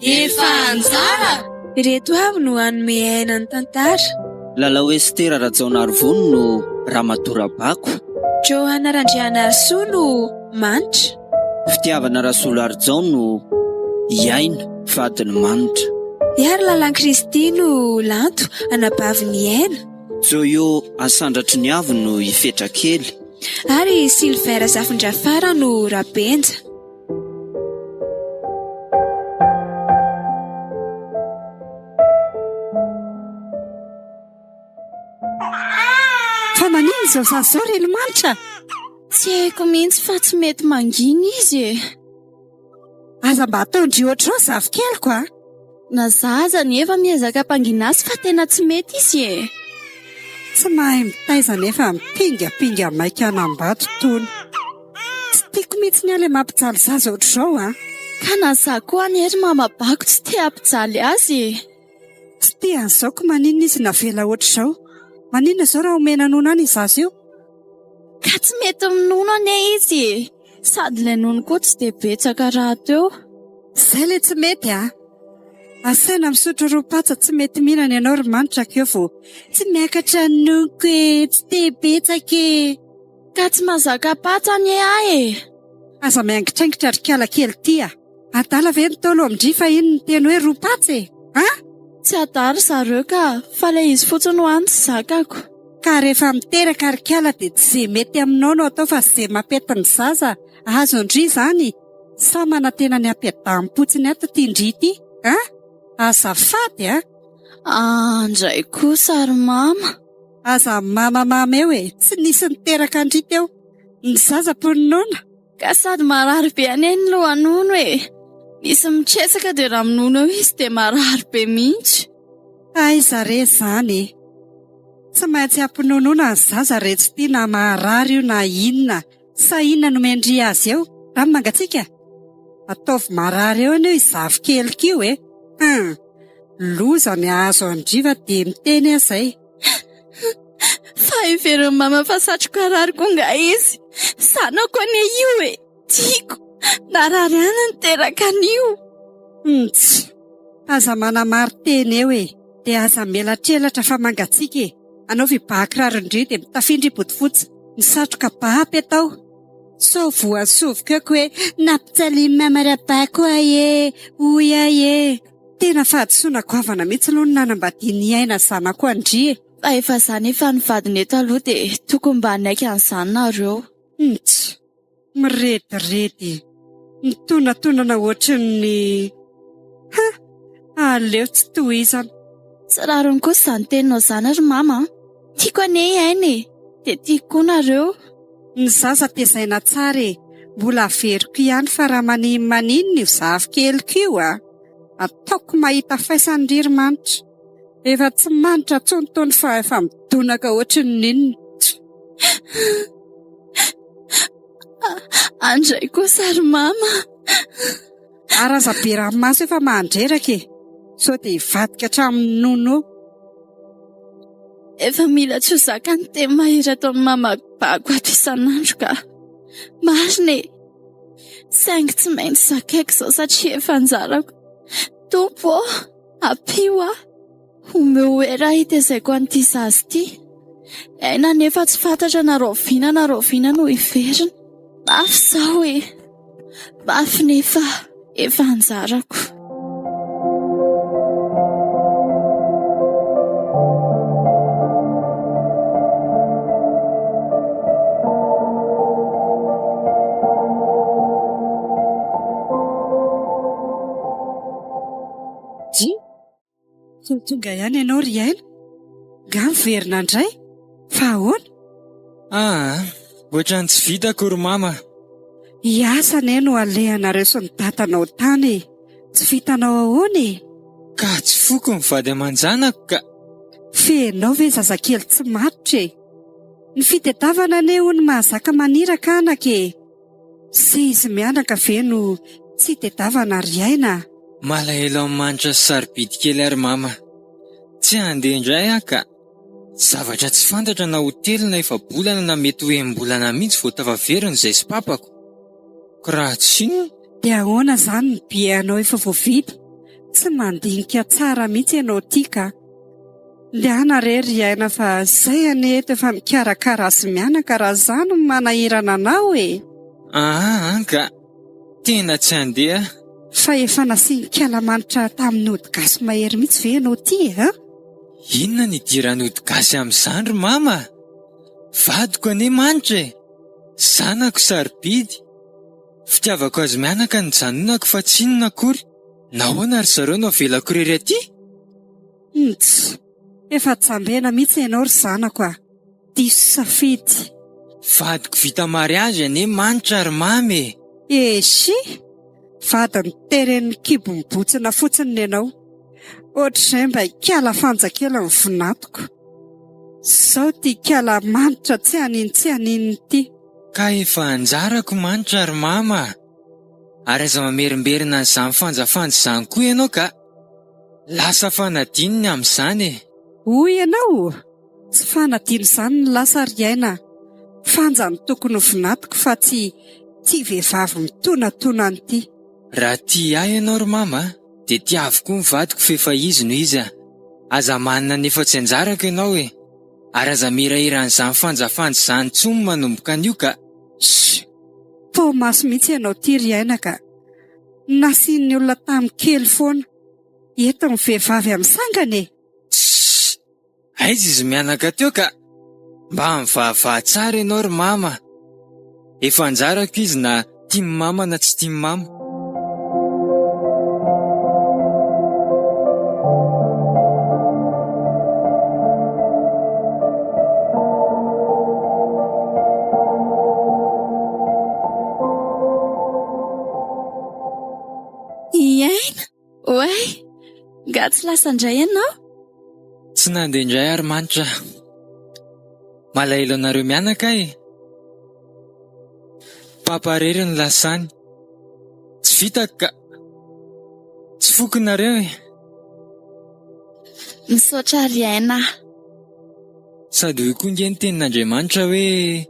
Efa anjara! Ireto avy no hanome aina ny tantara. Lalao Estera Rajaonarivony no Ramatoa Bako. Johanna Randrianarsoa no manitra. Fitiavana Rasolo Arjao no Iaina vadiny manitra. Iary Lalan-Kristy no Lanto anabaviny Aina. Joyo Asandratry ny Avo no Ifetrakely. Ary Silvera Zafindrafara no Rabenja. Fa manino izao zazao reny manitra? Tsy haiko mihitsy fa tsy mety mangina izy e. Aza mba ataondry ohatr'izao zafikeliko a. Na zaza nefa miezaka hampangina azy fa tena tsy mety izy e. Tsy mahay mitaiza nefa mipingapinga maika anam-bato tony. Tsy tiako mihitsy ny ale mampijaly zaza ohatr'izao a. Ka na za koa anery mama Bako tsy te hampijaly azy e. Tsy te an'izao ko manino izy navela ohatr'izao. Manino izao raha omena nono any zaza io? Ka tsy mety minono ane izy e. Sady ilay nono koa tsy dia betsaka raha teo. Izay ilay tsy mety a. Asaina misotro ro-patsa tsy mety mihinana ianao ry manitra keo vao tsy miakatra noko e, tsy te betsaka e. Ka tsy mazaka patsa ane ahy e. Aza miangitraingitra ry kiala kely tia. Adala ve ny tolo amindry fa ino ny teny hoe ro-patsa e? Ha? Tsy adary zareo ka fa ilay izy fotsiny ho any tsy zakako. Ka rehefa miteraka ry kiala dia tsy izay mety aminao no atao fa izay mampety ny zaza. Azo indry izany. Sa manantena ny ampiadanim-potsiny ato ity indry ity? Ha? Azafady a? Andray kosa ry mama. Aza mamamama eo e. Tsy nisy niteraka andry teo. Ny zaza poninoana. Ka sady marary be ane ny lohanono e. Misy mitresaka dia raha minono eo izy dia marary be mihitsy. Aiza re izany. Tsy maintsy hampinonoana ny zaza re tsy tia na marary io na inona. Sa inona no mendry azy eo? Raha mangatsika? Ataovy marary eo anio izavy kelikio e. Loza ny azo andriva dia miteny azay. Fa iveriny mama fa satroka rary konga izy. Sanako ane io e. Tiako. Narary any ny teraka an'io. Aza manamary teny eo e. Dia aza melatrelatra fa mangatsika e. Anao vibahakiraro indri dia mitafindry botifotsy. Ny satroka baby atao. So voasoviko hoe nampitsaly mamarabako aye. Oy aye. Tena fahadisoana goavana mihitsy aloha ny nanambadiany aina zanako andry e. Fa efa izany efa ny vadiny eto aloha dia tokony mba hanaiky an'izany nareo. Mirediredy. Mitonantonana ohatran'ny aleo tsy tohizana. Tsy rariny kosa izany teninao izany ry mama. Tiako ane aina e. Dia tiako koa nareo. Ny zaza tezaina tsara e. Mbola averiko ihany fa raha manino ny zavy keliko io a. Ataoko mahita faisany ry manitra. Efa tsy manitra tsonotony fa efa midonaka ohatran'ny inona. Andray kosa ry mama. Araza be ranomasy efa mandreraka e. So dia hivadika hatramin'ny nono. Efa mila tsy ho zakany teny mahira taon'ny mama Bako ato isan'andro ka. Marina e. Saingy tsy maintsy zakaiko izao satria efa anjarako. Tompo ampio aho. Omeo hoe raha hitaizako an'ity zaza ity. Aina nefa tsy fantatra na roviana no iverina. Mafy izao e. Mafy nefa efa anjarako. Tonga ihany ianao ry aina. Nga miverina indray. Fa ahoana? Ohatrany tsy vitako ry mama. Hiasa ne no alehanareo sy ny datanao tany. Tsy vitanao ahoana e. Ka tsy foko ny vady aman-janako ka. Fenao ve zazakely tsy matotra e. Ny fitadiavana ane ho ny mahazaka maniraka anaka e. Se izy mianaka ve no tsy tadiavana ry aina. Malahelo amin'ny manitra sy sarobidy kely ary mama. Tsy handeha indray ka. Zavatra tsy fantatra na hotely na efa bolana na mety hoe mbolana mihitsy vao tavaverina izay sy papako. Ka raha tsy inona? Dia ahoana izany ny bianao efa voavidy? Tsy mandinika tsara mihitsy ianao tia. Liana rery aina fa izay ane eto efa mikarakara azy mianaka raha izany no manahirana anao e. Ka tena tsy handeha. Fa efa nasian-kalamanitra tamin'ny ody gasy mahery mihitsy ve ianao tia, ha? Inona ny idirany ody gasy amin'izany ry mama? Vadiko anie manitra e. Zanako sarobidy. Fitiavako azy mianaka ny janonako fa tsy inona akory. Nahoana ry zareo no avelako irery aty? Efa tsambena mihitsy ianao ry zanako diso safidy. Vadiko vita mariazy anie manitra ry mamy. Eshi, vadiny teren'ny kibom-botsina fotsiny ianao. Ohatr'izay mba hikala fanjakela ny vinatoko. Izao tia hikala manitra tsy hanino ity. Ka efa anjarako manitra ry mama. Ary aza mamerimberina n'izany fanjafanja izany koa ianao ka. Lasa fanadininy amin'izany e. Hoy ianao, tsy fanadino izany ny lasa ry aina. Fanja ny tokony ho vinatoko fa tsy vehivavy mitonatona an'ity. Raha tia ahy ianao ry mama, dia tia avokoa ny vadiko fa efa izy no izy. Aza manana nefa tsy anjarako ianao e. Ary aza mihirahira an'izany fanjafanja izany tsony manomboka an'io ka. Pao maso mihitsy ianao ity ry aina ka. Nasian'ny olona tamin'ny kely foana. Eto ny vehivavy amin'ny sangane. Aiza izy mianaka teo ka. Mba mivavaha tsara ianao ry mama. Efa anjarako izy na tia mama na tsy tia mama. Iaina? Oay, nga tsy lasa indray ianao? Tsy nandeha indray ary manitra. Malahelo anareo mianaka e. Paparery ny lasany. Tsy vitako ka. Tsy fokonareo e. Misaotra ry aina. Sady hoy koa nge ny tenin'Andriamanitra hoe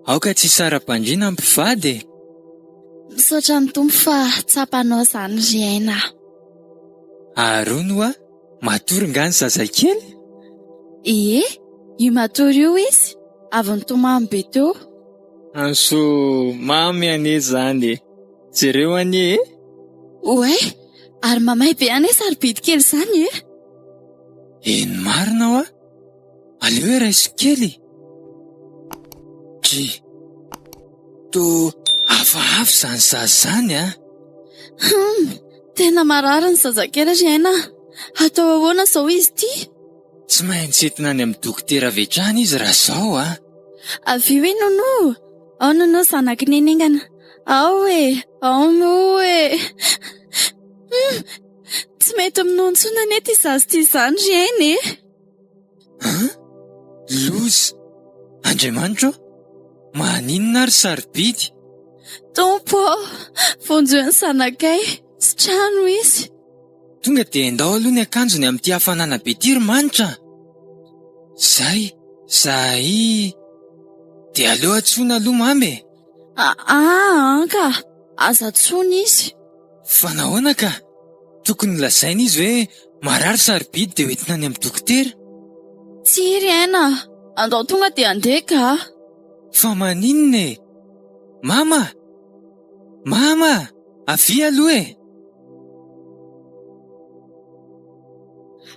aoka tsy sara-pandriana mpivady e. Misaotra ny tompo fa tsapanao izany ry aina. Arono matory nga ny zazakely? Ie, io matory io izy. Avy nitomany be teo. Anso mamy anie zany e. Jereo anie e? Oay, ary mamay be anie sarobidy kely izany e. Eny marina aleo e raiso kely. To hafahafa zany zazany Tena marary ny zazakely ry aina. Atao ahoana izao izy ity? Tsy maintsy entina any amin'ny dokotera avy hatrany izy raha izao Avy hoe nono. Ao nono zanaky nenengana. Ao e. Tsy mety minontsona anie ty zazy ty izany ry aina e. Lozy. Andriamanitra maninona ary sarobidy? Tompo, vonjeo ny zanakay. Tsy trano izy. Tonga dia endao aloha ny akanjony amin'ity hafanana be ity ry manitra. Zay dia aleo atsoina aloha mamy e. Ka aza tsony izy. Fa nahoana ka? Tokony lazaina izy hoe marary sarobidy dia hoentina any amin'ny dokotera. Tsy ry aina. Andao tonga dia andeha ka. Fa maninona e? Mama, avy aloha e.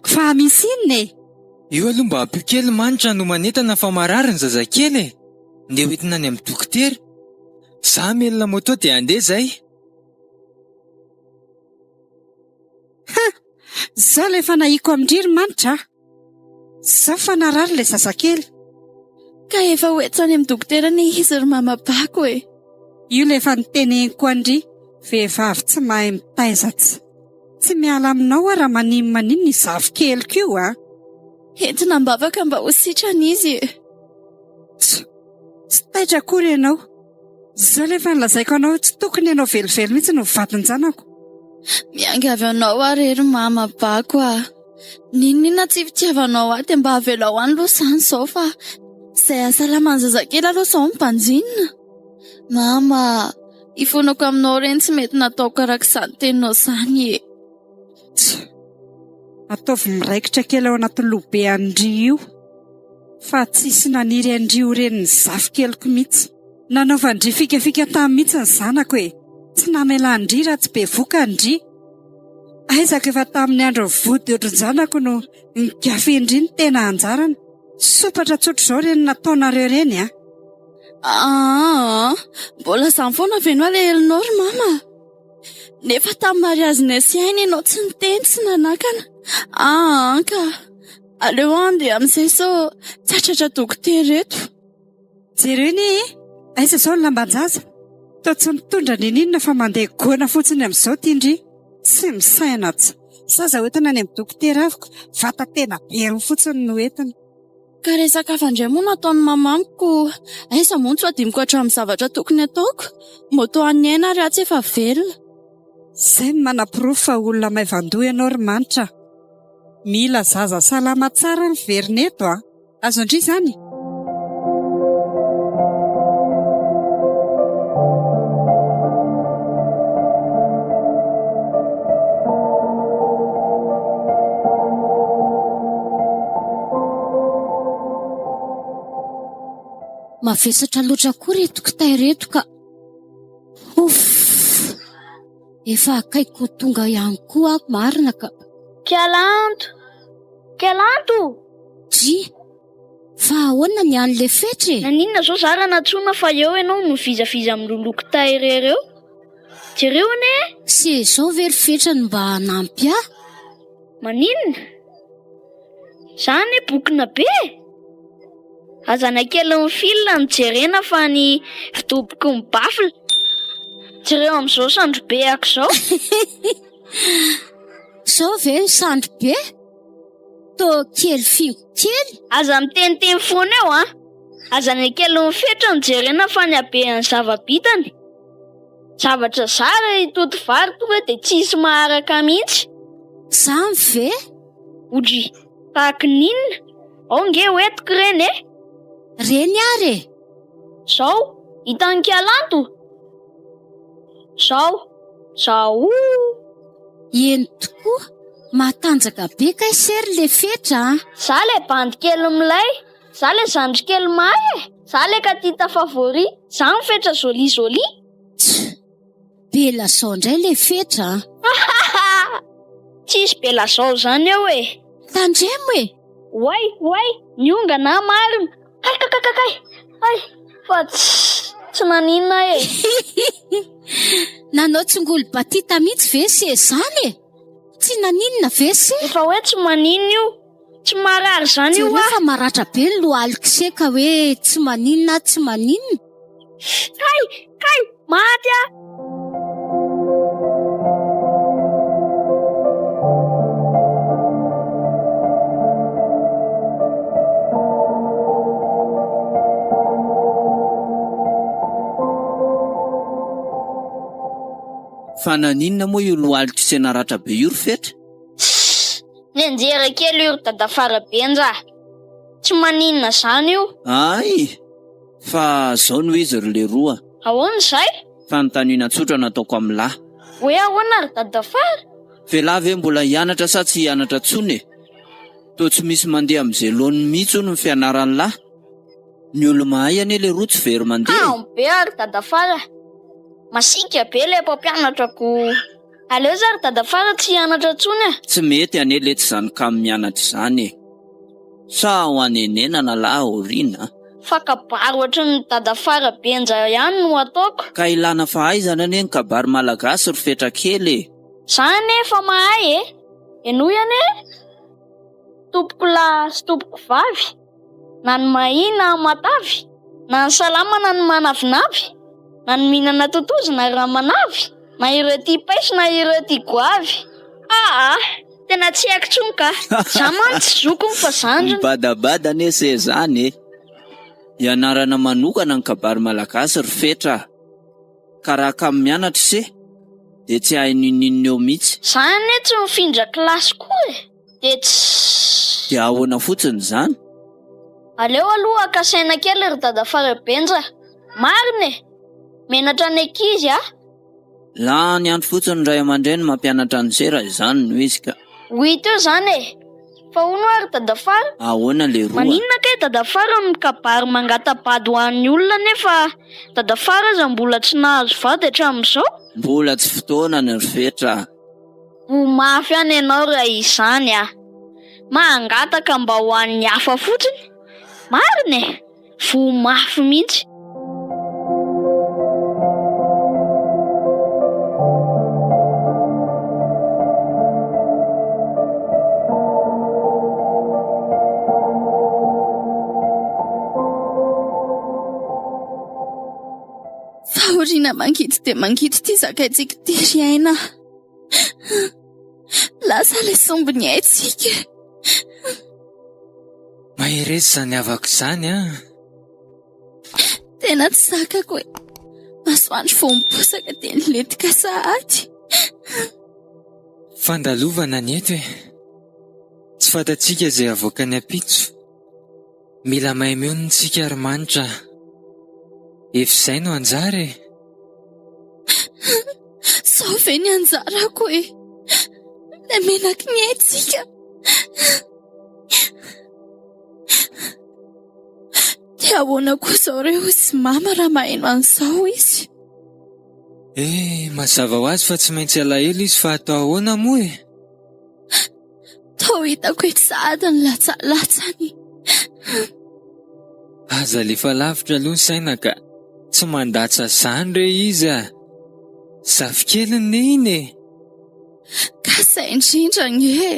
Fa misy inona e? Io aloha mba hampio kely manitra no manentana fa marary ny zazakely e. Ndeha hoentina any amin'ny dokotera. Za melona moto dia andeha zay. Zaho lefa nahiko amindry manitra. Zaho fa narary ilay zazakely. Ka efa hoentina any amin'ny dokotera ny izy ry mamabako e. Io lefa niteneniko andry. Vehivavy tsy mahay mitaizatsy. Tsy miala aminao raha maninona ny zavikelyko io Entina mbavaka mba ho sitrana izy. Tsy taitra akory ianao. Zaho lefa nilazaiko anao tsy tokony ianao velively mihitsy no vadin-janako. Miangavy anao ary ry mamabako Ninona tsy fitiavanao aty mba havela ho any aloha izany izao fa izay ahasalaman'ny zazakely aloha izao mimpanjinina. Mama, ifonako aminao ireny tsy mety nataoko araka izany teninao izany e. Ataovy miraikitra kely ao anaty lobe Andry io, fa tsisy naniry Andry ireny ny zafy keliko mihitsy. Nanaova Andry fikafika tamin'ny mihitsy ny zanako e. Tsy namela Andry raha tsy be voka Andry. Aizako efa tamin'ny andro vody ohatran-janako no nigafy Andry ny tena anjarany. Sopatra tsotra izao ireny nataonareo ireny a. Mbola izany foana veno ilay Elinor mama. Nefa tamin'ny mariazinay sy ainy ianao tsy niteny tsy nanakana. Ka aleo andeha amin'izay sao tsatratra dokotera eto. Jereny aiza izao ny lamban-jaza? Tao tsy mitondra ninina fa mandeha goana fotsiny amin'izao ty Ndry. Tsy misaina tsy. Zaza hoentina any amin'ny dokotera avoko, vata tena be fotsiny no entiny. Ka resaka afandray moa nataon'ny mamamiko. Aiza moa tsy adimiko hatramin'ny zavatra tokony ataoko. Moto an'ny aina ary atsy efa velona. Izay ny manam-pirofo fa olona maivan-doha ianao ry manitra. Mila zaza salama tsara ny verina eto a. Azo Ndry izany? Mavesatra loatra koa retoko tahireto ka. Efa akaiko tonga ihany koa marina ka. Kialanto! Fa ahoana ny an'le fetra e? Naninona zao Zara natsoina fa eo ianao no vizaviza amin'ny loloko tahirera eo? Jereo ane? Se zao very fetra ny mba nampy ahy. Maninona? Zany e bokina be? Azana kely ny fila ny jerena fa ny fidoboko ny bafila. Jereo amin'izao sandro be ako izao. Sao ve sandro be? Tô kely fingo kely. Aza miteniteny foana eo a. Azana kely ny fetra ny jerena fa ny habehan'ny zava-bitany. Zavatra zara itoto vary tonga dia tsisy maharaka mihitsy. Zany ve? Odry, tahaka ninona? Ao nge hoentiko ireny e? Reny ary e? Zao, hitan'ny Kialanto. Zao. Eny tokoa, matanjaka be ka sery le fetra. Za le bandy kely milay, za le zandry kely mahay e, za le katita favori, za ny fetra joli. Bela sao indray le fetra. Tsisy bela sao zany eo e. Tandremo e. Way, nionga na marina. Kay. Ay, fa tsy naninona e. Nanao tsingolo batita mihitsy ve se zany e? Tsy naninona ve se? Efa hoe tsy maninona io. Tsy marary zany io a. Fa maratra be ny lohaliko se ka hoe tsy maninona. Kay, maty a. Fa naninona moa io lohalika sy naratra be io ry fetra? Nenjera kely io dada fara benja. Tsy maninona zany io. Ay, fa zao no izy ry le roa. Ahoana izay? Fa notaniana tsotra nataoko amin'ny lahy. Hoe ahoana ry dada fara? Vehilahy ve mbola hianatra sa tsy hianatra tsony e? Toa tsy misy mandeha amin'izay lohan'ny mihitsy hono ny fianaran'ny lahy. Ny olo-mahay ane le roa tsy very mandeha. Be ary dada fara. Masika be le mpampianatrako. Aleo zary dada fara tsy hianatra tsony e. Tsy mety ane le tsy zany kam mianatra izany e. Sa ho anenena na lahy oriana. Fa kabary ohatry ny dada fara benja ihany no ataoko. Ka ilana fahaizana ane ny kabary malagasy ry fetra kely e. Zany efa mahay e. Enoy ane? Tompoko lahy sy tompoko vavy. Na ny mahia na matavy. Na ny salama na ny manavinavy. Na ny mihinana totozy na ramanavy. Na ireo ty paiso na ireo ty goavy. Tena tsy haiko tsony ka. Za mantsy zokony fa zandriny. Badabada ane se zany e. Ianarana manokana ny kabary malagasy ry fetra. Ka raha kam mianatra se, de tsy hay ninino eo mihitsy. Zany e tsy mifindra kilasy koa e. De tsy Dia ahoana fotsiny izany? aleo aloha akasaina kely ry dada Farabenja. Marina e, menatra ny ankizy a. Lany andro fotsiny ray aman-dreny mampianatra ny zera izany no izy ka. Hoy teo zany e. Fa hono ary dada Fara? Ahoana le roa? Maninona kay dada Fara mikabary mangatapady ho an'ny olona nefa dada Fara aza mbola tsy nahazo vady hatramin'izao? Mbola tsy fotoana ny rifetra. Ho mafy any ianao raha izany a. Mangataka mba ho an'ny hafa fotsiny. Marina e, vo mafy mihitsy. Fahoriana mangidy dia mangidy ty zakaitsika ty ry aina. Lasa le sombiny aitsika. Maheresy izany havako izany a. Tena tsy zakako hoe masoandro vao miposaka dia niletika sahady. Fandalovana ny eto e. Tsy fantatsika izay avoaka ny ampitso. Mila mahay mionontsika ary manitra. Efizay no anjara e. Sao ve ny anjarako e. Le menaky ny aitsika. Dia ahoana koa reo sy mama raha maheno an'izao izy. Mazava ho azy fa tsy maintsy alahelo izy fa atao ahoana moa e. Tao hitako hoe sahady ny latsalatsany. Aza lefa lavitra aloha ny saina ka tsy mandatsa izany re izy a. Zafikeliny iny e. Ka izay indrindra nge.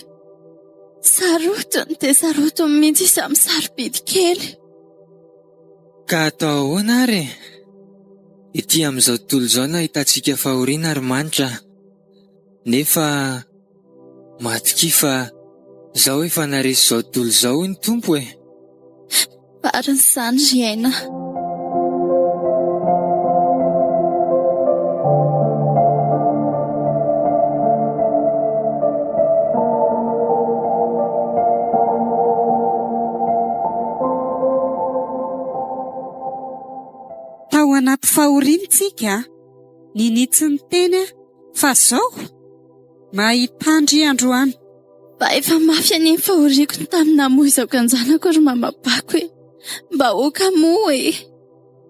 Sarotiny dia sarotiny mihitsy izy amin'ny sarobidy kely. Ka atao ahoana ary? Ety amin'izao tontolo izao nahitantsika fahoriana ary manitra. Nefa matokia fa izao efa naresy izao tontolo izao ny tompo e. Marina izany ry aina. Tao anaty fahoriantsika, ninitsy ny teny fa zao mahitandry androany. Mba efa mafy any fahoriako tamina moizako anjanako ry mamabako e. Mba oka moa e.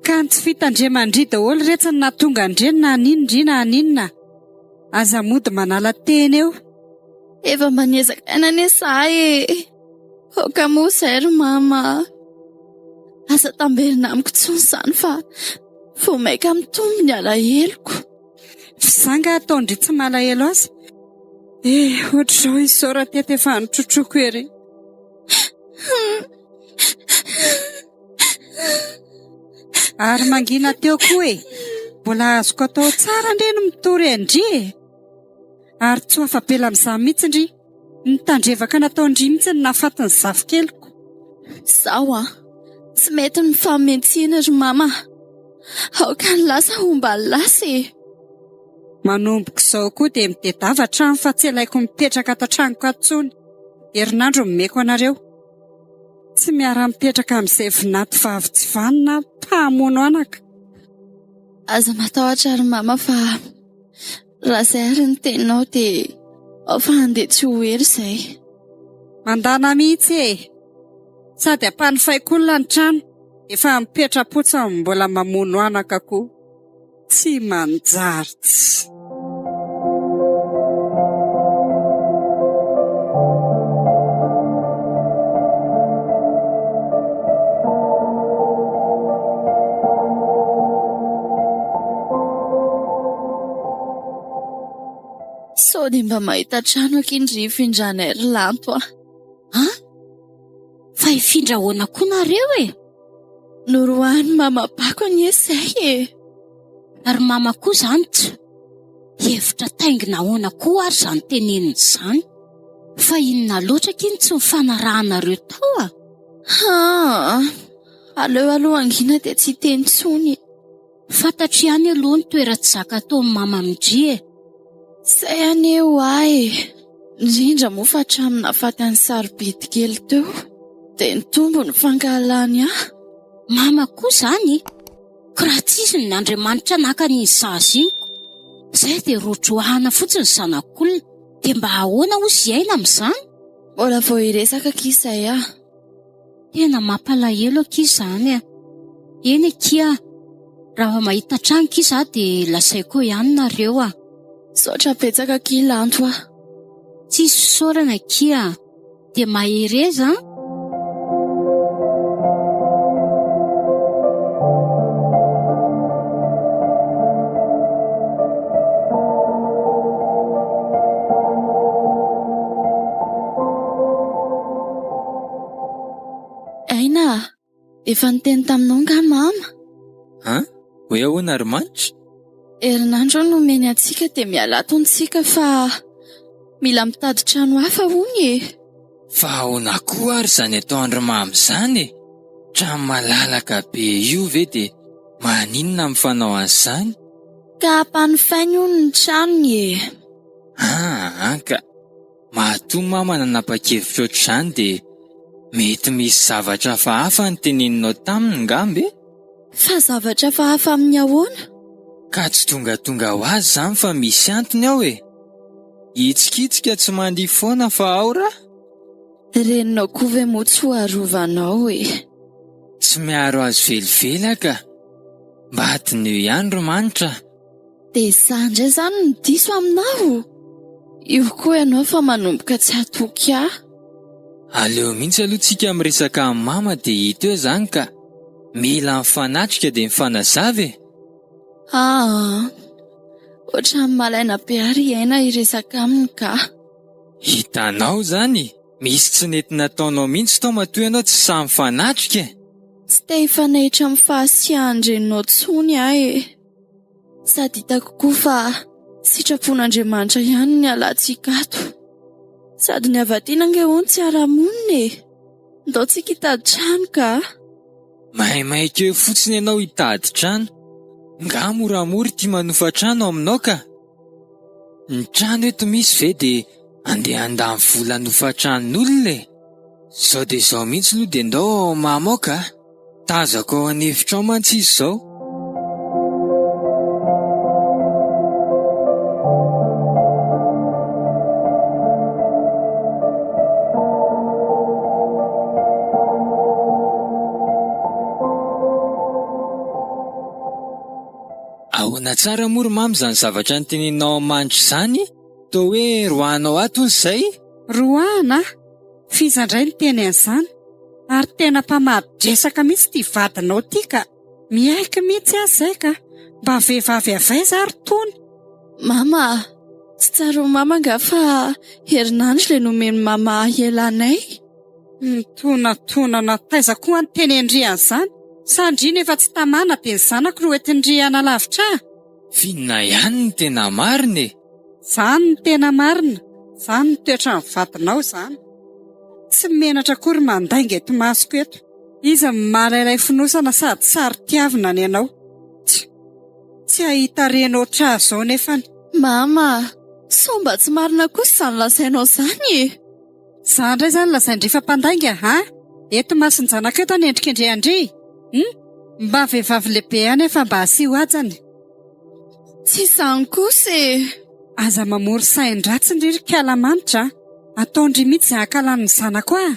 Ka ny tsy fitandremandry daholo retsany na tonga ndreny na aninondry na aninona. Aza mody manala teny eo. Efa mba niezaka aina nesahy e. Oka moa izay ry mama. Asa tamberina amiko tsony izany fa vao maika mitombo ny alaheloko. Fizanga ataondry tsy malahelo azy. Ohatr'izao izy zao raha tety efa nitrotroko ery. Ary mangina teo koa e. Mbola azoko atao tsara ndreny mitory andry e. Ary tsy ho afapela amin'izany mihitsy ndry. Nitandrevaka nataondry mihitsy ny nahafatin'ny zafikeloko. Sao tsy mety ny fametsiana ry mama. Aoka ny lasa homba lasa e. Manomboka izao koa dia midedava trano fa tsy ilaiko mipetraka ato an-tranoko atsony. Herinandro mimeko anareo. Tsy miara mipetraka amin'izay vinaty vavy tsy vanina mpahamono anaka. Aza matahotra ry mama fa raha izay ary ny teninao dia ao fa handeha tsy ho hery izay. Mandana mihitsy e. Sady ampanofaiko-olona ny trano. Efa mipetra-potsa mbola mamono anaka koa. Tsy manjaritsy. Sao dia mba mahita trano akindry ifindrana ry lanto Fa ifindra ahoana koa nareo e. Noroany mamabako ny esay e. Ary mama koa izany tsy. Hevitra taingina ahoana koa ary izany teneniny izany. Fa inona loatra kiny tsy mifanarahanareo tao Aleo aloha angina dia tsy teny tsony. Fantatro ihany aloha ny toera tsy zaka ataon'ny mama Mindry e. Izay aneo ahy. Indrindra moa fa hatramina faty any sarobidy kely teo dia nitombo ny fankahalany ahy. Mama koa zany, ko raha tsisy ny Andriamanitra naka ny zaziniko, izay dia rotroahana fotsiny zanak'olona, dia mba ahoana hozy iaina amin'izany? Mbola vao hiresaka kizay aho. Tena mampalahelo aky izany. Eny akia, raha mahita trano kiza dia lazaiko ihany nareo. Saotra betsaka kilanto aho. Tsisy fisaorana akia, dia mahereza. Aina, efa niteny taminao nga mama. Hoe ahoana ary manitra? Herinandro nomeny antsika dia miala atontsika fa mila mitady trano hafa hono e. Fa ahoana koa ary zany atao Andrimamy zany? Trano malalaka be io ve dia maninona mifanao an'izany? Ka hampanofainy hono ny tranony e. Ka mahatoa mama nanapa-kevitra ohatr'izany dia mety misy zavatra hafa noteneninao taminy ngambe? Fa zavatra hafa amin'ny ahoana? Ka tsy tonga ho azy zany fa misy antony ao e. Hitsikitsika tsy mandihy foana fa ao ra? Reninao koa ve moa tsy ho arovanao e. Tsy miaro azy velively ka. Mba adinio ihany ro manitra. Dia izaho indray zany no diso aminao. Io koa ianao fa manomboka tsy hatoky ahy. Aleo mihitsy aloha tsika miresaka amin'ny mama dia hita eo zany ka. Mila mifanatrika dia mifanazava e. Ohatran'ny malaina be ary aina hiresaka aminy ka. Hitanao zany, misy tsy nety nataonao mihitsy tao matoa ianao tsy samy fanatrika. Tsy te hifanahitra amin'ny fahasiahan-drenonao tsony ahy e. Sady hitako koa fa sitrapon'Andriamanitra ihany ny alantsika ato. Sady ny avadina ange hono tsy ara-monina e. Ndao tsika hitady trano ka. Mahimaika eo fotsiny ianao hitady trano. Nga moramora tia manofa trano aminao ka. Ny trano eto misy ve dia andeha andany vola hanofa tranon'olona e. Zao dia zao mihitsy aloha dia ndao mama ao ka. Tazako ao an'hevitra ao mantsy izy zao. Ahoana tsara moa mamy zany zavatra noteneninao manitra zany? Toa hoe roanao ato izay? Roana? Fizandray ny teny an'izany? Ary tena mpamadresaka mihitsy ty vadinao ty ka. Miaiky mihitsy aho izay ka. Mba vehivavy avaiza ary tony? Mama, tsy tsara ho mama nga fa herinandro ilay nomeny mama elanay. Tonatona taiza koa ny teny andrian'izany. Sandrina efa tsy tamana dia ny zanako ro entin-driana lavitra. Finna ihany ny tena marina e. Zany ny tena marina. Zany ny toetra ny vadinao zany. Tsy menatra akory mandainga eto masoko eto. Iza marairay finosana sady sary tiavina ny ianao. Tsy ahita renao trazao nefany. Mama, somba tsy marina kosa izany lazainao zany e. Zany indray zany lazaindrefa mpandainga eto masinjanaka eto any endrik'indriandry. Mba vehivavy lehibe any efa mba asiho ajany. Tsy izany kosa e. Aza mamory sain-dratsy ndry kialamanitra. Ataondry mihitsy hakalan'ny zanako aho.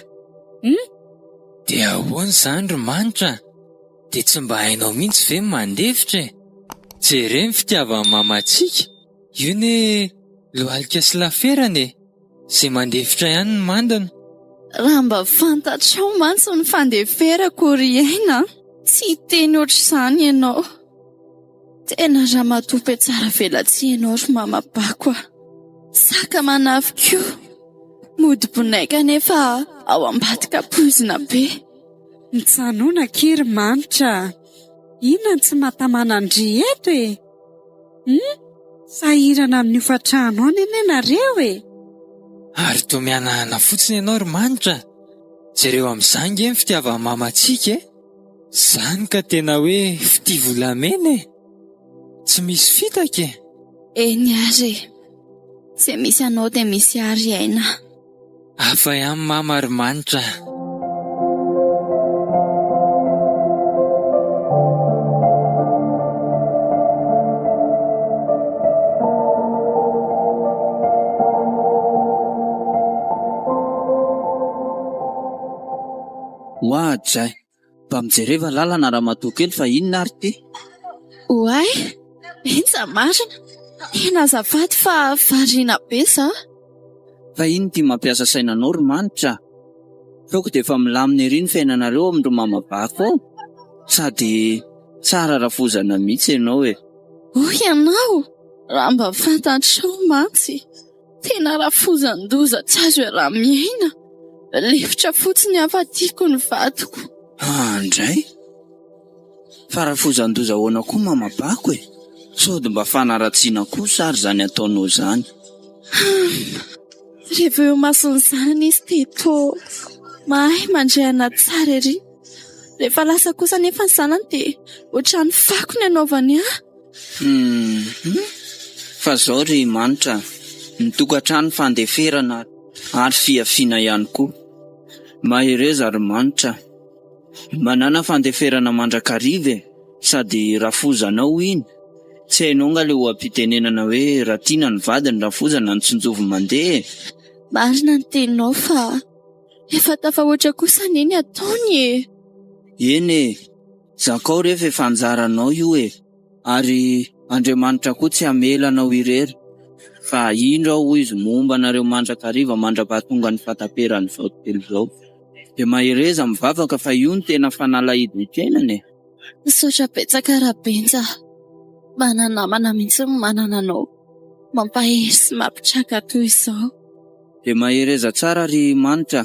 Dia ahoana izany ry manitra? Dia tsy mba hainao mihitsy ve mandefitra e? Jereny fitiavan'ny mamantsika. Io ne lohalika sy laferana e. Izay mandefitra ihany ny mandana. Raha mba fantatrao mantsy ny fandeferako ry aina. Tsy teny ohatr'izany ianao. Tena raha matope tsara velatsy ianao ry mamabako a. Saka manafiko. Mody bonaika nefa ao ambadika poizina be. Mitsanoana kiry manitra. Inona tsy mahatamana andry eto e. Sahirana amin'ny ofatrano any ianareo e. Ary toa mianahana fotsiny ianao ry manitra. Jereo amin'izany ny fitiavan'ny mamantsika e. Zany ka tena hoe fitiavolamena e. Tsy misy fitaka e. Eny ary. Izay misy anao dia misy ary aina. Hafa ihany mama ary manitra. Hoadray, mba mijereva lalana raha matoa kely fa inona ary ty? Oay, enja marina. Tena azafady fa variana be za. Fa ino ty mampiasa sainanao ry manitra? Taoko dia efa milamina ery ny fiainanareo amin'ireo mamabako ao. Sady tsara rafozana mihitsy ianao e. Hoy ianao, raha mba fantatrao mantsy. Tena rafozan-doza tsy azo raha miaina. Lefitra fotsiny afa-tiako ny vadiko. Andray? Fa rafozan-doza ahoana koa mamabako e? Sody mba fanaratsiana kosa ary zany ataonao zany. Rehefa eo masony zanany izy teto, mahay mandray anaty tsara ery. Rehefa lasa kosa nefa ny zanany dia ohatrany fako ny anaovany ahy. Fa zao ry manitra, ny tokantrano fandeferana ary fiafiana ihany koa. Mahereza ry manitra, manana fandeferana mandrakariva sady rafozanao iny. Tsy hainao nga le ho ampitenenana hoe raha tiana ny vadiny rafozana ny tsinjovo mandeha. Marina ny teninao fa efa tafahoatra kosa neny ataony e. Eny e, zakao rehefa efa anjaranao io e. Ary Andriamanitra koa tsy hamelanao irery. Fa indro ao izy momba nareo mandrakariva mandra-pahatonga ny fataperany zao tontolo zao. Dia mahereza mivavaka fa io ny tena fanalahidin-kenany e. Misaotra betsaka Rabenja. Mananamana mihitsy ny manana anao. Mampahery sy mampitraka toy izao. Dia mahereza tsara ry manitra.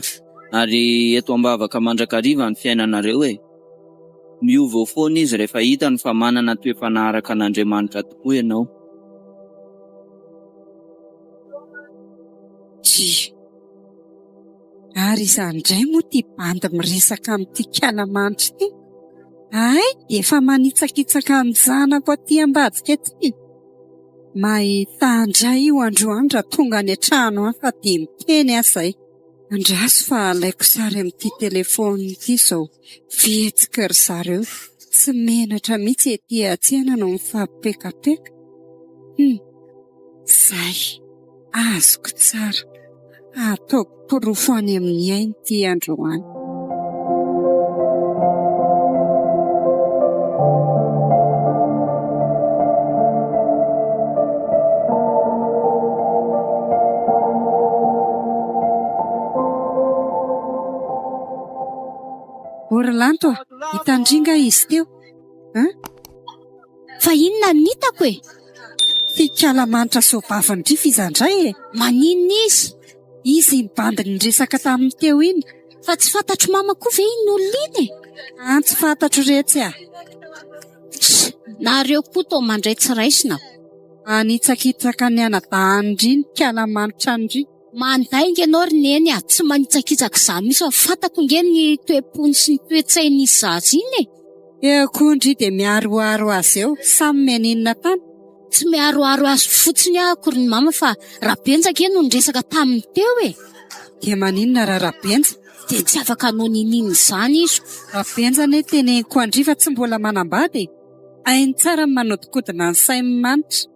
Ary eto ambavaka mandrakariva ny fiainanareo e. Miova foana izy rehefa hitany fa manana toe-panaharaka an'Andriamanitra tokoa ianao. Ary izandray moa ty bandy miresaka amin'ity kialamanitra ity. Ay, efa manitsakitsaka ny zanako aty ambadika ety. Mahita andray io androandro tonga any an-trano any fa dia miteny azay. Andraso fa alaiko sary amin'ity telefony ity izao. Fihetsika ry zareo. Tsy menatra mihitsy ety atsena no mifampipekapeka. Zay, azoko tsara. Ataoko porofo any amin'ny ainy ity androany. Orlanto, hitandringa izy teo. Fa inona ny hitako e? Fikalamanitra soabavandrifa izandray e. Maninona izy? Izy mibandy ny resaka tamin'ny teo iny. Fa tsy fantatro mama koa ve iny olona iny e? Tsy fantatro retsy a. Nareo koa tao mandray tsiraisina. Anitsakitsaka ny anadahany ny kialamanitra ndry. Mandainga ianao ry neny a, tsy manitsakitsaka izany misy fa fantako nge ny toe-pony sy ny toe-tsain'izy zaza iny e. Ekondry dia miaroaro azy eo, samy meninina tany. Tsy miaroaro azy fotsiny akory ny mama fa Rabenjaka no niresaka taminy teo e. Dia maninona raha Rabenja? Dia tsy afaka anao ninina izany izy. Rabenja ne teneniko andrifa tsy mbola manambady e. Hainy tsara manodikodina ny sainy manitra.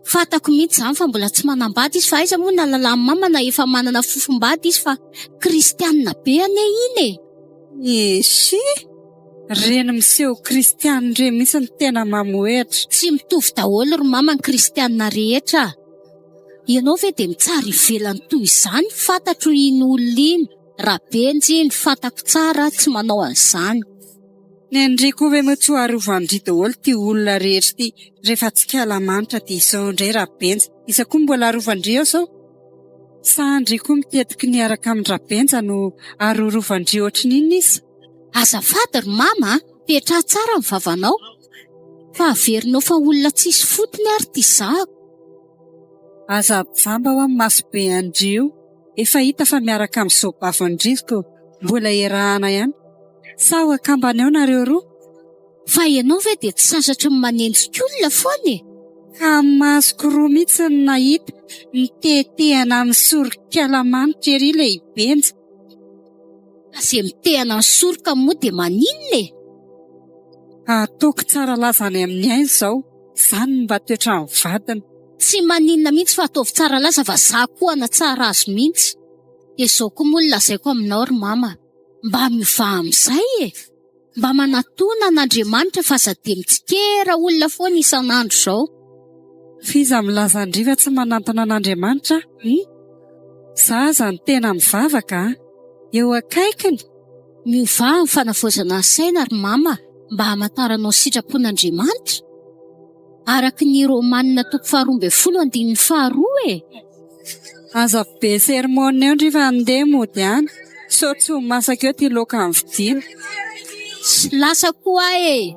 Fantako mihitsy izany fa mbola tsy manambady izy fa aiza moa nalalan'ny mama na efa manana fofombady izy fa kristianina be ane iny e. Esy, reny miseho kristianina re misy ny tena mamoetra. Tsy mitovy daholo ry mama ny kristianina rehetra. Ianao ve dia mitsara ivelany toy izany fantatro iny olona iny. Rabenja iny fantako tsara tsy manao an'izany. Ny Andriko ve matsoarovandry daholo ty olona rehetra ty rehefa tsy kialamanitra dia izao indray Rabenja. Isa koa mbola arovandry eo sao? Sa Andriko mitetiky niaraka amin'ny Rabenja no arorovandry ohatrin'iny izy? Azafady ry mama, petra tsara ny vavanao. Fa averinao fa olona tsisy fotony ary ty zahako. Aza jamba ho amin'ny masobe andrio. Efa hita fa miaraka amin'ny soabavandrisiko mbola erahana ihany. Sa ho akambana eo nareo roa? Fa ianao ve dia tsy sasatry ny manenjika olona foana e? ka masoko roa mihitsy ny nahita nitetehana amin'ny soroka-lamanitra ery ilay benja. Izay mitehana ny soroka moa dia maninona e? Ataoko tsara lazany amin'ny ainy izao, izany mba toetra ny vadina. Tsy maninona mihitsy fa ataovy tsara laza fa za koa na tsara azo mihitsy. Dia izao koa moa lazaiko aminao ry mama, mba mivaha amin'izay e. Mba manatona n'Andriamanitra fa sady mitsikera olona foana isan'andro izao. Fiza milaza andriva tsy manantona an'Andriamanitra? Za aza ny tena mivavaka, eo akaikiny. Mivaha ny fanavaozana ny saina ry mama, mba hamantaranao sitrapon'Andriamanitra. Araka ny Romanina 12:12 e. Aza be sermona eo ndriva andeha mody any, sao tsy ho masaka eo ty loka amin'ny vidiana. Sy lasa koa e.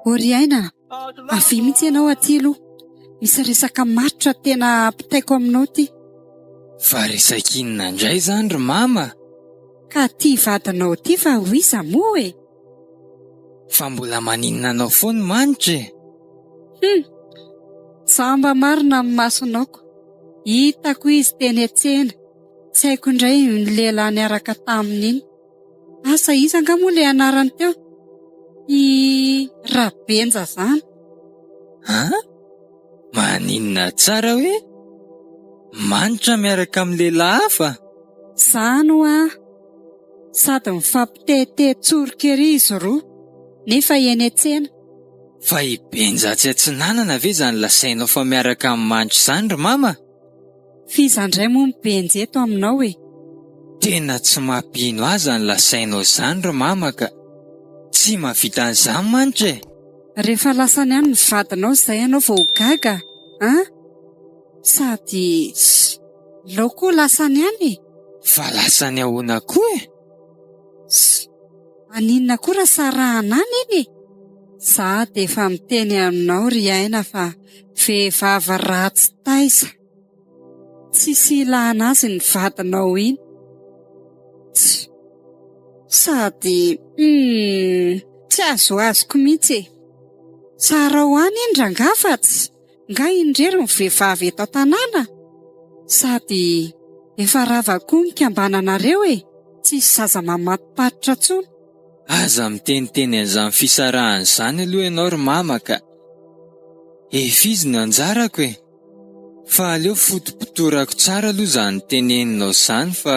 Ory aina, avy mihitsy ianao aty aloha. Misy resaka matotra tena ampitaiko aminao ty. Fa resaka inona indray izany ry mama? Ka ty vadinao ty fa ho iza moa e? Fa mbola maninona anao foana manitra e? Samba marina amin'ny masonaoko. Hitako izy teny an-tsena. Tsy haiko indray ny lehilahy niaraka tamin'iny. Asa iza nga moa ilay anarany teo? I Rabenja zany. Maninona tsara hoe? Manitra miaraka amin'ny lehilahy hafa? Zany hoa. Sady mifampitehetetsoroka ery izy roa. Nefa eny an-tsena. Fa i Benja tsy atsinanana ve izany lasainao fa miaraka amin'ny manitra izany ry mama? Fizandray moa ny Benja eto aminao e? Tena tsy mampino aza ny lasainao izany ry mama ka tsy mahavita an'izany manitra e. Rehefa lasany ihany ny vadinao izay ianao vao gaga, sady lao koa lasany ihany e. Fa lasany ahoana koa e? Aninona koa raha sarahanany iny e? Za dia efa miteny aminao ry aina fa vehivavy ratsy taiza. Tsisy ilana azy ny vadinao iny. Sady tsy azoazoko mihitsy e. Tsara ho any iny rangafatsy, nga indrery ny vehivavy eto an-tanàna. Sady efa rava koa ny kambananareo e, tsisy zaza mamatopatotra tsony. Aza miteniteny an'izany fisarahana izany aloha ianao ry mama ka efizy no anjarako e. Fa aleo fotopotorako tsara aloha izany teneninao izany fa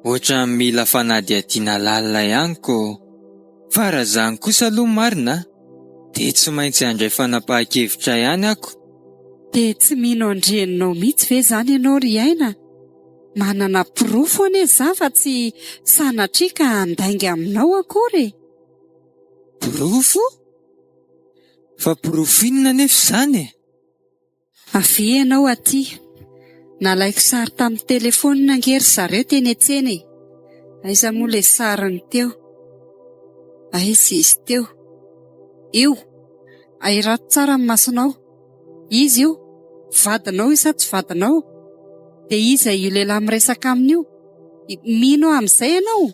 ohatra mila fanadihadiana lalina ihany ko. Fa raha izany kosa aloha marina dia tsy maintsy handray fanapahan-kevitra ihany ako. Dia tsy mino andreninao mihitsy ve izany ianao ry aina? Manana pirofo ane za fa tsy sanatria ka handainga aminao akory. Pirofo? Fa pirofo inona nefa izany e? Avy ianao aty. Nalaiko sary tamin'ny telefônina angery zareo teny an-tsena e. Aiza moa ilay sariny teo? Aiza izy teo? Io, airato tsara amin'ny masonao. Izy io, vadinao isa tsy vadinao? Dia iza io lehilahy miresaka amin'io? Mino amin'izay ianao?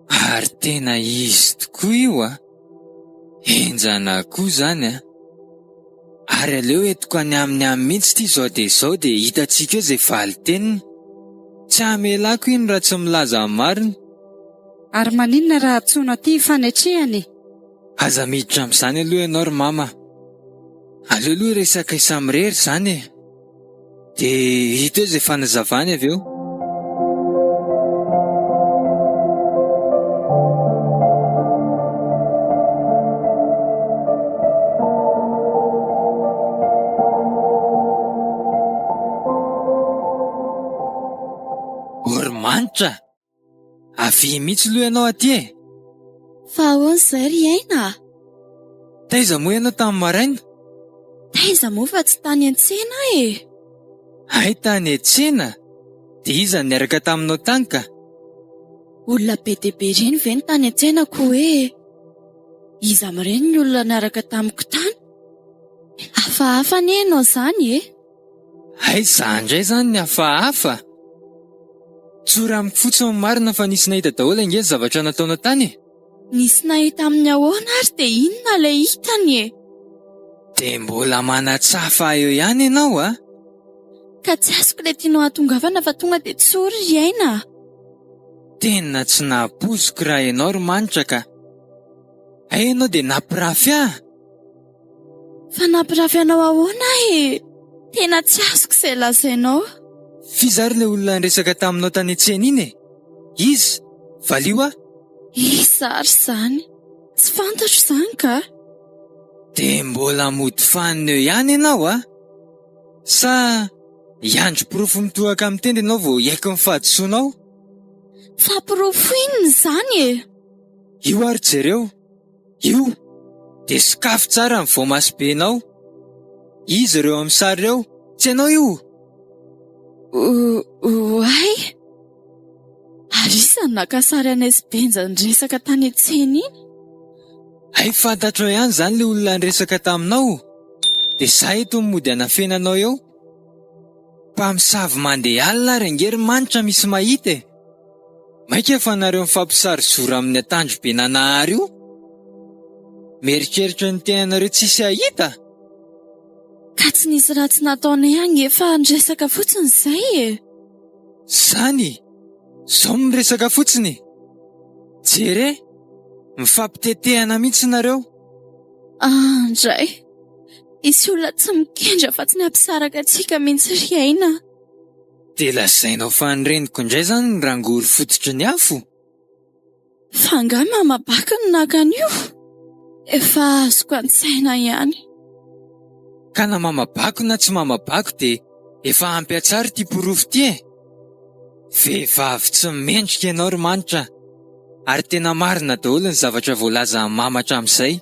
Ary tena izy tokoa io a. Enjana koa izany a. Ary aleo entiko any amin'ny mihitsy ity izao dia hitantsika eo izay valy teniny. Tsy hamelako iny raha tsy milaza amin'ny marina. Ary maninona raha antsoina ity fanetrehany? Aza miditra amin'izany aloha ianao ry mama. Aleo aloha resaka isamirehry izany e. Dia hita eo izay fanazavany avy eo. Manitra, avy mihitsy aloha ianao aty e. Fa ahoana izay ry aina? Taiza moa ianao tamin'ny maraina? Taiza moa fa tsy tany an-tsena e. Ay, tany an-tsena? Dia iza niaraka taminao tany ka? Olona be dia be ireny ve ny tany an-tsena ko hoe iza amin'ireny ny olona niaraka tamiko tany? Hafahafa anie ianao zany e? Hay, za indray zany ny hafahafa. Tsora amiko fotsiny marina fa nisy nahita daholo ange zavatra nataona tany. Nisy nahita amin'ny ahoana ary de inona ilay hitany e? De mbola manatsafa eo ihany ianao a? Ka tsy azoko ilay tianao hatongavana fa tonga de tsory ry aina. Tena tsy nahaposiko raha ianao ry manitra ka. Hay, ianao de nampirafy aho. Fa nampirafy anao ahoana e? Tena tsy azoko izay lazainao. Fizary le olona niresaka taminao tany an-tsena iny e? Izy? Valio a? Izary zany. Tsy fantatro izany ka. De mbola mody fanina eo ihany ianao a? Sa hiandry porofo mitohaka amin'ny tenda ianao vao hiaiko ny fahadisoanao? Fampirofo inona izany e? Io ary jereo. Io de sikafo tsara ny voamasobenao. Izy ireo amin'ny sary ireo. Tsy ianao io? Oay. Ary isany nakasary an'izy Benja niresaka tany an-tsena iny. Hay, fantatro ihany zany le olona niresaka taminao. De za eto mody anafenanao eo. Mpamosavy mandeha alina ary angery manitra misy mahita e. Maika fa nareo mifampisary zora amin'ny atandro be nanahary io. Mieritreritra ny tenanareo tsisy ahita. Ka tsy nisy raha tsy nataonay ange fa niresaka fotsiny izay e. Zany, zao miresaka fotsiny. Jere, mifampitetehana mihitsy nareo. Andray, isy olona tsy mikendra fa tsy nampisaraka antsika mihitsy ry aina. De lazainao fa nireniko indray zany ny rangory fototry ny afo. Fa angaha mamabaka no nakan'io. Efa azoko an-tsaina ihany. Ka na mamabako na tsy mamabako de efa ampy atsara ty porofo ty e. Vehivavy tsy mendrika ianao ry manitra. Ary tena marina daholo ny zavatra voalaza mamatra amin'izay.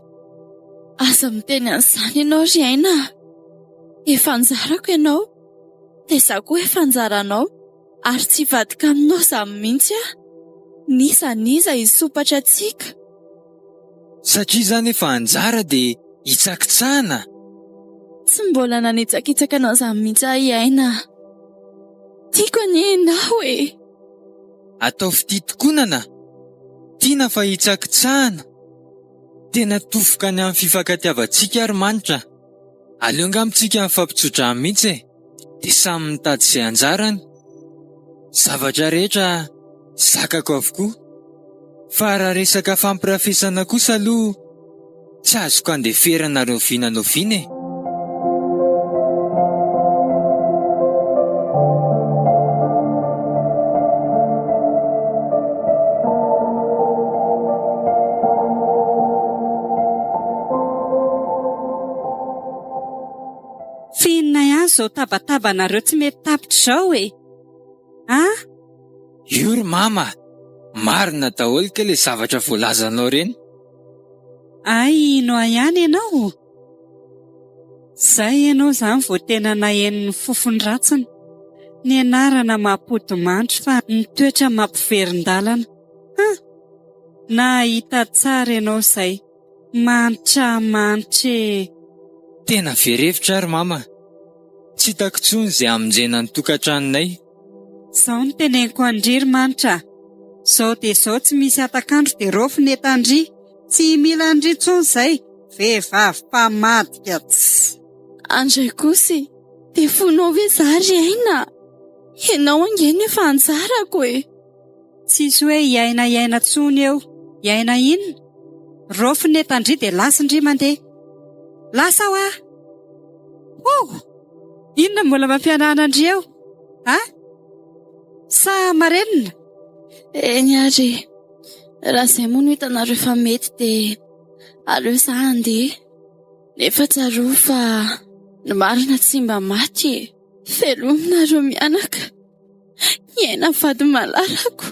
Aza miteny an'izany ianao ry aina. Efa anjarako ianao. De za koa efa anjaranao. Ary tsy vadika aminao za mihitsy a. Niza hisopatra atsika. Satria zany efa anjara de hitsakitsahana. Tsy mbola nanitsakitsaka anao za mihitsy ahy aina. Tiako anienao e. Atao fititikonana. Tiana fa hitsakitsahana. Tena tofoka any amin'ny fifankatiavantsika ary manitra. Aleo angamitsika mifampitsotra mihitsy e. De samy mitady izay anjarany. Zavatra rehetra zakako avokoa. Fa raha resaka fampirafesana kosa aloha tsy azoko andeferana roviana noviana e. Finina ihany izao tabatabanareo tsy mety tapitra izao e. Io ry mama, marina daholo ke le zavatra voalazanao reny. Ay, inoa ihany ianao? Zay ianao zany vao tena nahen'ny fofony ratsiny. Ny anarana mampody mandry fa ny toetra mampiverin-dalana. Nahita tsara ianao izay. Manitra e. Tena verevitra ary mama. Tsy hitako intsony izay hamonjena ny tokantranonay. Zao ny teneniko andry manitra. Zao de zao tsy misy atakandro de rofo ny etandry. Tsy mila andry intsony izay. Vehivavy mpamadika tss. Andray kosa, de fonao ve za ry aina? Ianao angeny efa anjarako e. Tsisy hoe iaina tsony eo. Iaina inona? Rofo ny etandry de lasa ndry mandeha. Lasa ho ah! Inona mbola mampianana andry eo? Sa marenina? Eny ary, raha izay moa no hitanareo fa mety de aleo za andeha. Nefa tsaroa fa ny marina tsy mba maty e. Velominareo mianaka. Iaina vady malarako.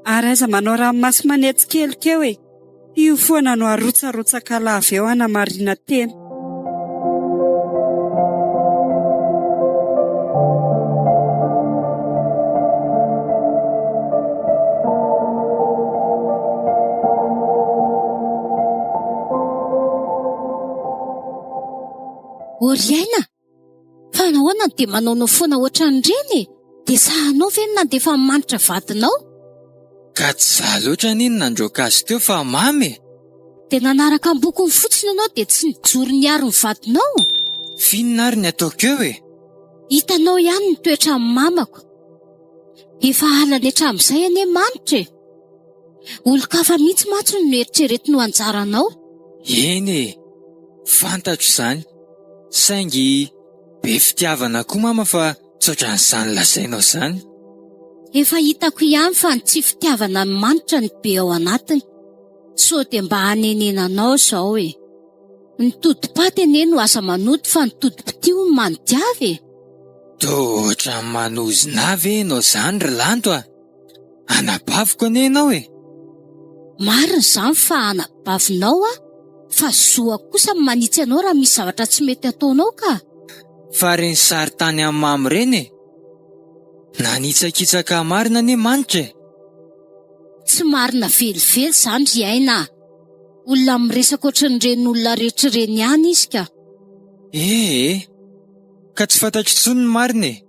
Ary aiza manao ranomasy manetsy kelikeo e. Io foana no arotsarotsaka lava eo ana marina tena. Oriaina, fa nahoana dia manaonao foana ohatran'ireny? Dia sahanao ve nandefa manitra vadinao? Ka tsy za loatra niny nandroaka azy teo fa mamy. Dia nanaraka ny bokony fotsiny ianao dia tsy nijoro niaro ny vadinao? Finnona ary ny ataoko eo e? Hitanao ihany ny toetra amin'ny mamako. Efa alany hatramin'izay anie manitra e. Olon-kafa mihitsy matso no eritreretiny ho anjaranao. Eny e, fantatro izany. Saingy be fitiavana koa mama fa tsoatran'izany lazainao izany. Efa hitako ihany fa ny tsy fitiavana ny manitra ny be ao anatiny. So dia mba hanenenanao izao e. Ny todi-paty anie no aza manoto fa ny todi-pitio ny manodiavy e. Toa ohatran'ny manozina ve ianao izany ry lanto a? Anabaviko anie ianao e. Marina izany fa anabavinao a, fa zoa kosa manitsy anao raha misy zavatra tsy mety ataonao ka. Fa reny sary tany amin'ny mamy reny e. Nanitsakitsaka marina anie manitra e. Tsy marina velively izany ry aina. Olona miresaka ohatran'ireny olona rehetra ireny ihany izy ka. Ka tsy fantatro intsony ny marina e.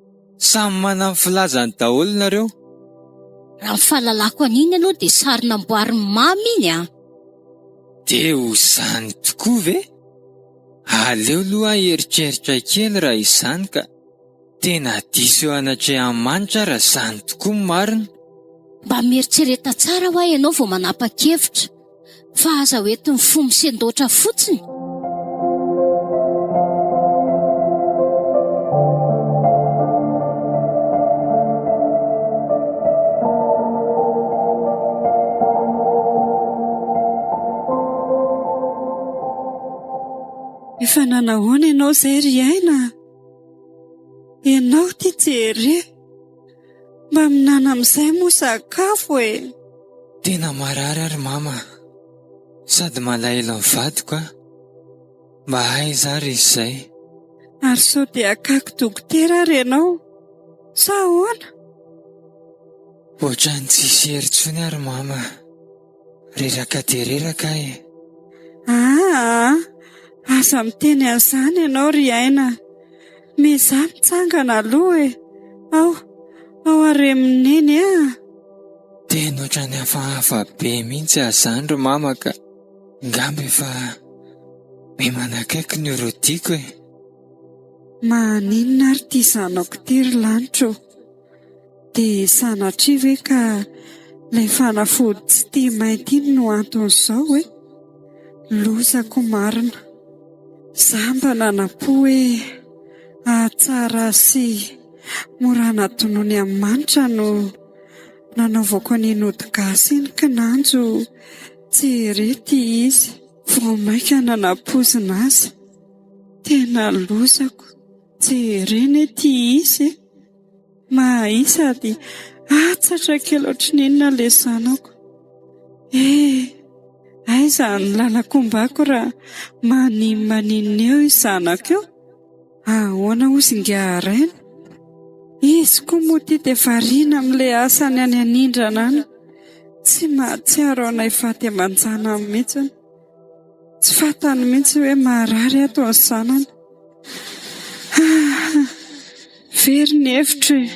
Samy manana ny filazany daholo nareo. Raha ny fahalalako an'iny ianao dia sary namboarin'ny mamy iny a. Dia ho izany tokoa ve? Aleo aloha eritreritra kely raha izany ka. Tena diso eo anatrehan'ny manitra raha izany tokoa ny marina. Mba mieritsereta tsara ho ahy ianao vao manapa-kevitra, fa aza hoentin'ny fomba sen-doatra fotsiny. Efa nanahoana ianao izay ry aina? Ianao tia jery mba minana amin'izay moa sakafo e. Tena marary ary mama. Sady malahelo ny vadiko a. Mba aiza ary izay. Ary sao dia akaiky dokotera ary ianao? Sa ahoana? Ohatrany tsisy herintsony ary mama. Reraka dia reraka e. Aza miteny an'izany ianao ry aina. Mizaha mitsangana aloha e. Ao aremineny a. Tena ohatrany hafahafa be mihitsy azany ro mama ka. Ngamba efa manakaiky ny orodiako e. Maninona ary ty zanako ty ry lanitro? Dia sanatria ve ka ilay fanafody tsy tia mainty iny no anton'izao e? Lozako marina. Izaho mba nanapo hoe ahatsara sy morana tonoany amin'ny manitra no nanaovako ny nodi-gasy iny kinanjo tsy rety izy vao maika nanapozina azy. Tena lozako tsy reny ty izy mahaisa dia atsatra kely ohatrin'inona ilay zanako. Aiza ny lalakombako raha maninona eo izanako eo? Ahoana ozy nga araina? Izy koa moa tia dia variana amin'ilay asany any anindrana any. Tsy mahatsiaro anay faty aman-jana mihitsy. Tsy fantany mihitsy hoe marary ato ny zanany. Very ny hevitra e.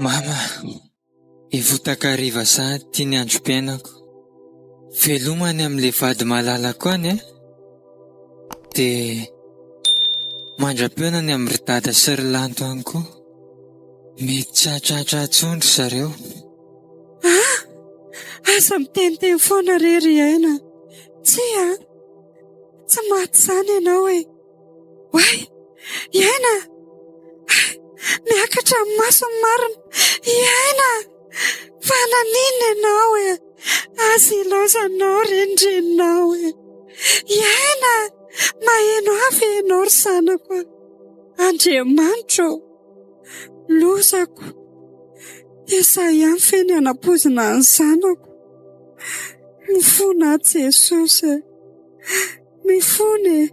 Mama, ivotakariva sahady tia ny androm-piainako. Velomany amin'ilay vady malalako any e. Dia mandra-pionany amin'ny ry dada sy ry lanto any koa. Mety tsy hahatratra atsondry zareo. Aza miteniteny foana ry aina. Tsy maty izany ianao e. Way, iaina! Miakatra amin'ny masony marina. Iaina! Fa nanina ianao e. Azy ilaozanao rendrenao e. Iaina! Maheno avy ianao ry zanako. Andriamanitra o. Lozako. Dia izaho ihany feny hanapozina ny zanako. Mifona Jesosy e. Mifona e.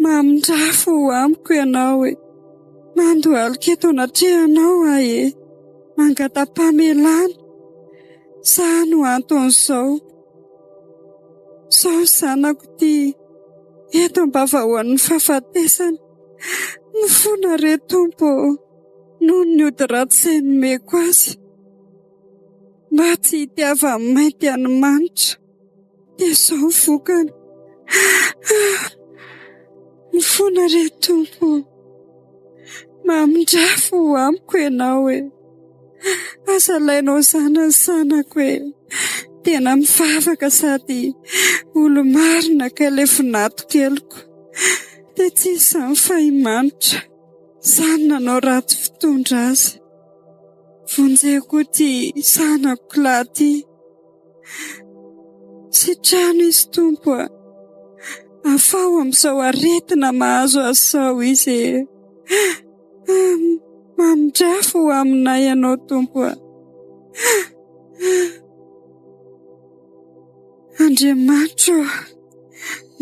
Mamindrafo amiko ianao e. Mandohalika eto anatrehanao ahy e. Mangata-pamelana. Za no anton'izao. Zao zanako ty eto am-bavahoan'ny fahafatesana. Mifona re Tompo noho ny ody ratsy izay nomeko azy. Mba tsy hitiavany mainty any-manitra. Dia zao vokany. Mifona re Tompo. Mamindrafo amiko ianao e. Azalainao zana ny zanako e. Tena mivavaka sady olo marina ka lefonato keliko. Dia tsy izany fahimanitra. Zany nanao ratsy fitondra azy. Vonjeko ty zanako lahy ty. Sitrano izy Tompo a. Afao amin'izao aretina mahazo azy zao izy e. Mamindrafo aminay ianao Tompo a. Andriamanitra,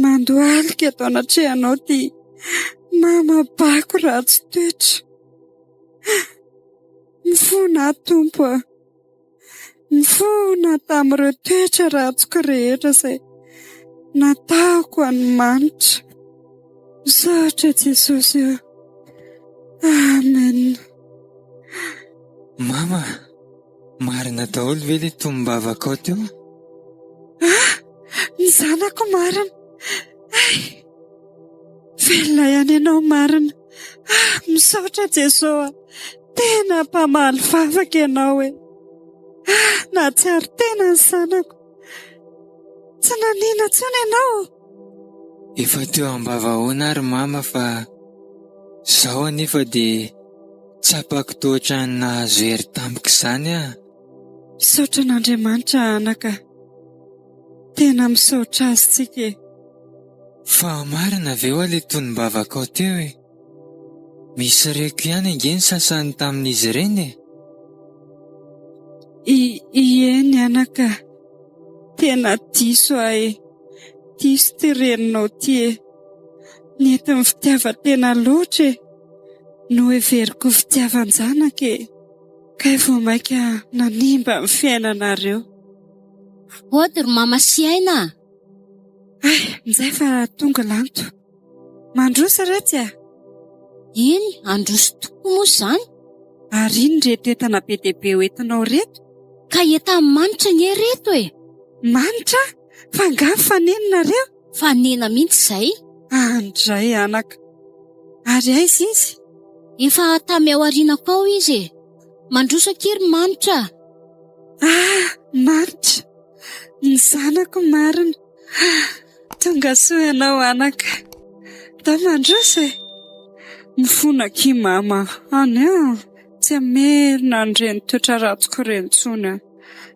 mandohalika eto anatrehanao ty mamabako ratsy toetra. Mifona Tompo a. Mifona tamin'ireo toetra ratsiko rehetra izay nataoko any-manitra. Misaotra Jesosy eo. Amen. Mama, marina daholo ve ilay tombavakao teo? Ny zanako marina. Velona ihany ianao marina. Misaotra Jesosy. Tena mpamaly vavaka ianao e. Nahatsiaro tena ny zanako. Tsy nanina intsony ianao. Efa teo am-bavahoana ary mama fa zaho anefa dia tsapako toatra ny nahazo hery tampoka izany a. Misaotra an'Andriamanitra anaka. Tena misaotra azy tsika e. Fa marina ve ho ilay tonim-bavakao teo e? Misy reko ihany ange ny sasany tamin'izy ireny e? Ieny anaka. Tena diso ahy. Diso ty reninao ty e. Nentin'ny fitiava-tena loatra e. No heveriko fitiavan-janaka e. Kay vao maika nanimba ny fiainanareo. Ody ry mama sy aina. Mizay fa tonga lanto. Mandrosa retsy a? Iny, androso tokoa moa izany. Ary iny retretana be dia be hoentinao reto? Ka entan-manitra ny reto e. Manitra? Fangafy fanenonareo? Fanena mihitsy izay. Andray anaka. Ary aiza izy? Efa tamy ao aorianako ao izy e. Mandroso akery manitra. Manitra. Ny zanako marina. Tonga soa ianao anaka. Da mandroso e. Mifona ki mama. Any tsy hamerina an'ireny toetra ratsiko ireny intsony a.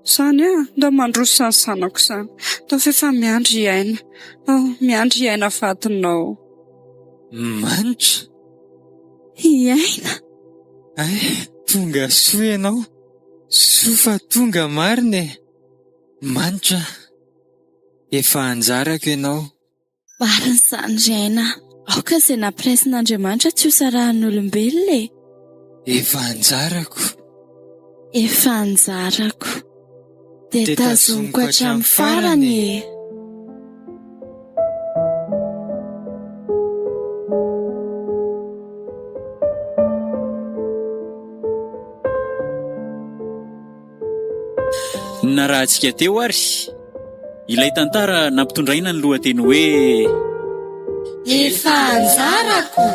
Izany da mandroso ny zanako izany. Da efa miandry iaina. Miandry iaina vadinao. Manitra? Iaina? Tonga soa ianao. Soa fa tonga marina e. Manitra, efa anjarako ianao. Marina izany iaina. Aoka izay nampiresin'Andriamanitra tsy ho sarahan'olombelona e. Efa anjarako. Efa anjarako. Dia tazomiko hatramin'ny farany e. Narahantsika teo ary. Ilay tantara nampitondraina ny lohateny hoe Efa anjarako.